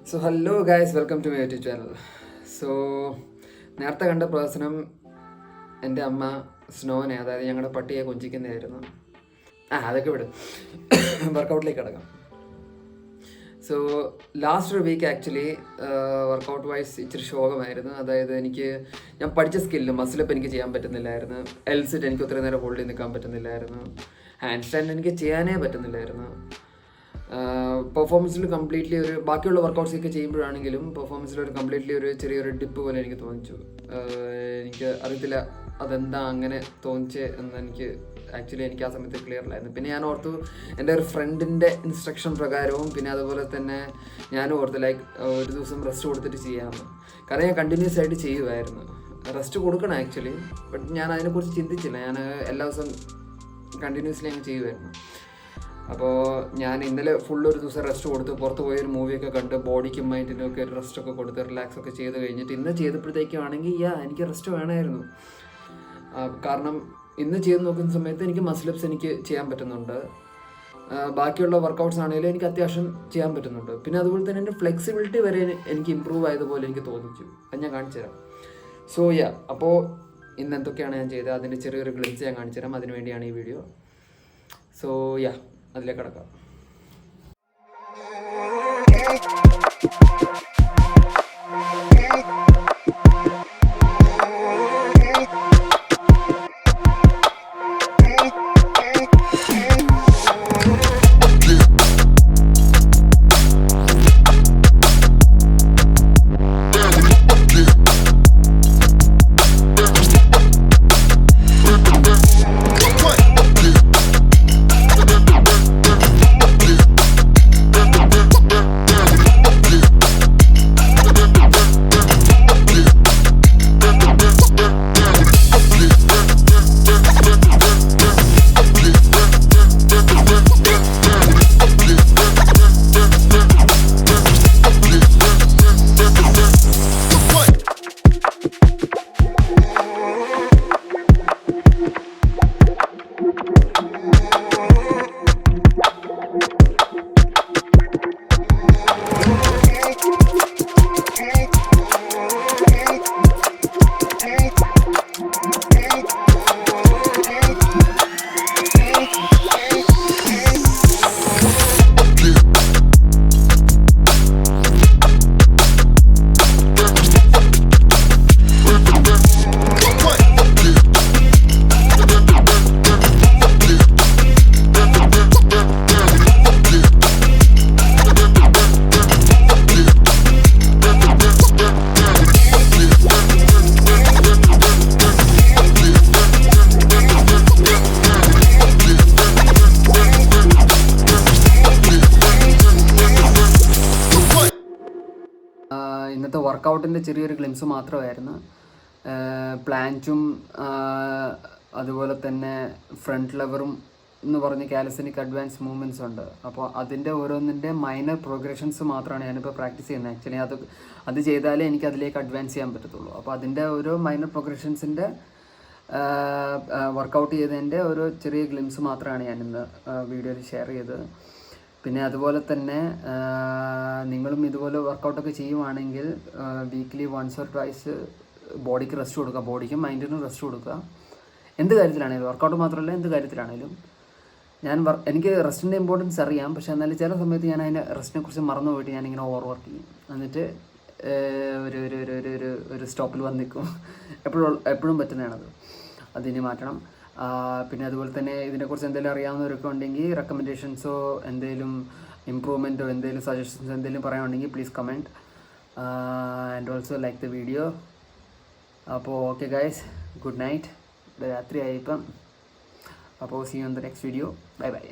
So hello guys, welcome to my YouTube channel. So നേരത്തെ കണ്ട പ്രദർശനം എൻ്റെ അമ്മ സ്നോനെ, അതായത് ഞങ്ങളുടെ പട്ടിയെ കൊഞ്ചിക്കുന്നതായിരുന്നു. അതൊക്കെ വിടും, വർക്കൗട്ടിലേക്ക് കിടക്കാം. സോ ലാസ്റ്റ് ഒരു വീക്ക് ആക്ച്വലി വർക്കൗട്ട് വൈസ് ഇച്ചിരി ശോകമായിരുന്നു. അതായത് ഞാൻ പഠിച്ച സ്കില്ല് മസിലപ്പ് എനിക്ക് ചെയ്യാൻ പറ്റുന്നില്ലായിരുന്നു. എൽസിറ്റ് എനിക്ക് ഒത്തിരി നേരം ഹോൾഡ് ചെയ്ത് നിൽക്കാൻ പറ്റുന്നില്ലായിരുന്നു. ഹാൻഡ് സ്റ്റാൻഡ് എനിക്ക് ചെയ്യാനേ പറ്റുന്നില്ലായിരുന്നു. പെർഫോമൻസിൽ കംപ്ലീറ്റ്ലി ബാക്കിയുള്ള വർക്കൗട്ട്സൊക്കെ ചെയ്യുമ്പോഴാണെങ്കിലും പെർഫോമൻസിൽ കംപ്ലീറ്റ്ലി ചെറിയൊരു ഡിപ്പ് പോലെ എനിക്ക് തോന്നിച്ചു. എനിക്ക് അറിയത്തില്ല അതെന്താ അങ്ങനെ തോന്നിച്ചേ എന്ന്. എനിക്ക് ആ സമയത്ത് ക്ലിയർ അല്ലായിരുന്നു. പിന്നെ ഞാൻ ഓർത്തു എൻ്റെ ഒരു ഫ്രണ്ടിൻ്റെ ഇൻസ്ട്രക്ഷൻ പ്രകാരവും പിന്നെ അതുപോലെ തന്നെ ഞാനും ഓർത്തു ഒരു ദിവസം റെസ്റ്റ് കൊടുത്തിട്ട് ചെയ്യാമെന്ന്. കാരണം ഞാൻ കണ്ടിന്യൂസ് ആയിട്ട് ചെയ്യുമായിരുന്നു. റെസ്റ്റ് കൊടുക്കണം ആക്ച്വലി, ബട്ട് ഞാൻ അതിനെക്കുറിച്ച് ചിന്തിച്ചില്ല. ഞാൻ എല്ലാ ദിവസവും കണ്ടിന്യൂസ്ലി അങ്ങ് ചെയ്യുമായിരുന്നു. അപ്പോൾ ഞാൻ ഇന്നലെ ഒരു ദിവസം റെസ്റ്റ് കൊടുത്ത് പുറത്ത് പോയൊരു മൂവിയൊക്കെ കണ്ട് ബോഡിക്കും മൈൻഡിനും ഒക്കെ ഒരു റെസ്റ്റൊക്കെ കൊടുത്ത് റിലാക്സ് ഒക്കെ ചെയ്ത് കഴിഞ്ഞിട്ട് ഇന്ന് ചെയ്തപ്പോഴത്തേക്കും ആണെങ്കിൽ എനിക്ക് റെസ്റ്റ് വേണമായിരുന്നു. കാരണം ഇന്ന് ചെയ്ത് നോക്കുന്ന സമയത്ത് എനിക്ക് മസിലപ്സ് എനിക്ക് ചെയ്യാൻ പറ്റുന്നുണ്ട്. ബാക്കിയുള്ള വർക്കൗട്ട്സ് ആണെങ്കിലും എനിക്ക് അത്യാവശ്യം ചെയ്യാൻ പറ്റുന്നുണ്ട്. പിന്നെ അതുപോലെ തന്നെ എൻ്റെ ഫ്ലെക്സിബിലിറ്റി വരെ എനിക്ക് ഇമ്പ്രൂവ് ആയതുപോലെ എനിക്ക് തോന്നിച്ചു. അത് ഞാൻ കാണിച്ചു തരാം. സോ അപ്പോൾ ഇന്ന് എന്തൊക്കെയാണ് ഞാൻ ചെയ്തത് അതിൻ്റെ ചെറിയൊരു ഗ്ലിംസ് ഞാൻ കാണിച്ചു തരാം. അതിന് വേണ്ടിയാണ് ഈ വീഡിയോ. സോ അതിലേക്ക് കിടക്കാം. ഇന്നത്തെ വർക്കൗട്ടിൻ്റെ ചെറിയൊരു ഗ്ലിംസ് മാത്രമായിരുന്നു. പ്ലാൻറ്റും അതുപോലെ തന്നെ ഫ്രണ്ട് ലെവറും എന്ന് പറഞ്ഞ് കാലിസ്തനിക് അഡ്വാൻസ് മൂവ്മെൻറ്റ്സ് ഉണ്ട്. അപ്പോൾ അതിൻ്റെ ഓരോന്നിൻ്റെ മൈനർ പ്രോഗ്രഷൻസ് മാത്രമാണ് ഞാനിപ്പോൾ പ്രാക്ടീസ് ചെയ്യുന്നത്. ആക്ച്വലി അത് ചെയ്താലേ എനിക്ക് അതിലേക്ക് അഡ്വാൻസ് ചെയ്യാൻ പറ്റത്തുള്ളൂ. അപ്പോൾ അതിൻ്റെ ഓരോ മൈനർ പ്രോഗ്രഷൻസിൻ്റെ വർക്കൗട്ട് ചെയ്തതിൻ്റെ ഒരു ചെറിയ ഗ്ലിംസ് മാത്രമാണ് ഞാനിന്ന് വീഡിയോയിൽ ഷെയർ ചെയ്തത്. പിന്നെ അതുപോലെ തന്നെ നിങ്ങളും ഇതുപോലെ വർക്കൗട്ടൊക്കെ ചെയ്യുവാണെങ്കിൽ വീക്ക്ലി വൺസ് ഓർ ട്വൈസ് ബോഡിക്ക് റെസ്റ്റ് കൊടുക്കുക, ബോഡിക്കും മൈൻഡിനും റെസ്റ്റ് കൊടുക്കുക. എന്ത് കാര്യത്തിലാണെങ്കിലും, വർക്കൗട്ട് മാത്രമല്ല എന്ത് കാര്യത്തിലാണെങ്കിലും. എനിക്ക് റെസ്റ്റിൻ്റെ ഇമ്പോർട്ടൻസ് അറിയാം, പക്ഷേ എന്നാലും ചില സമയത്ത് ഞാൻ അതിൻ്റെ റെസ്റ്റിനെ കുറിച്ച് മറന്നു പോയിട്ട് ഞാനിങ്ങനെ ഓവർ വർക്ക് ചെയ്യും. എന്നിട്ട് ഒരു സ്റ്റോപ്പിൽ വന്ന് നിൽക്കും. എപ്പോഴും പറ്റുന്നതാണത്. അതിനി മാറ്റണം. പിന്നെ അതുപോലെ തന്നെ ഇതിനെക്കുറിച്ച് എന്തെങ്കിലും അറിയാവുന്നവരൊക്കെ ഉണ്ടെങ്കിൽ റെക്കമെൻഡേഷൻസോ എന്തെങ്കിലും ഇമ്പ്രൂവ്മെൻറ്റോ എന്തെങ്കിലും സജഷൻസോ എന്തെങ്കിലും പറയുകയാണെങ്കിൽ please comment and also like the video. അപ്പോൾ ഓക്കെ ഗൈസ്, ഗുഡ് നൈറ്റ്. രാത്രിയായി ഇപ്പം. അപ്പോൾ see you on the next video. Bye by.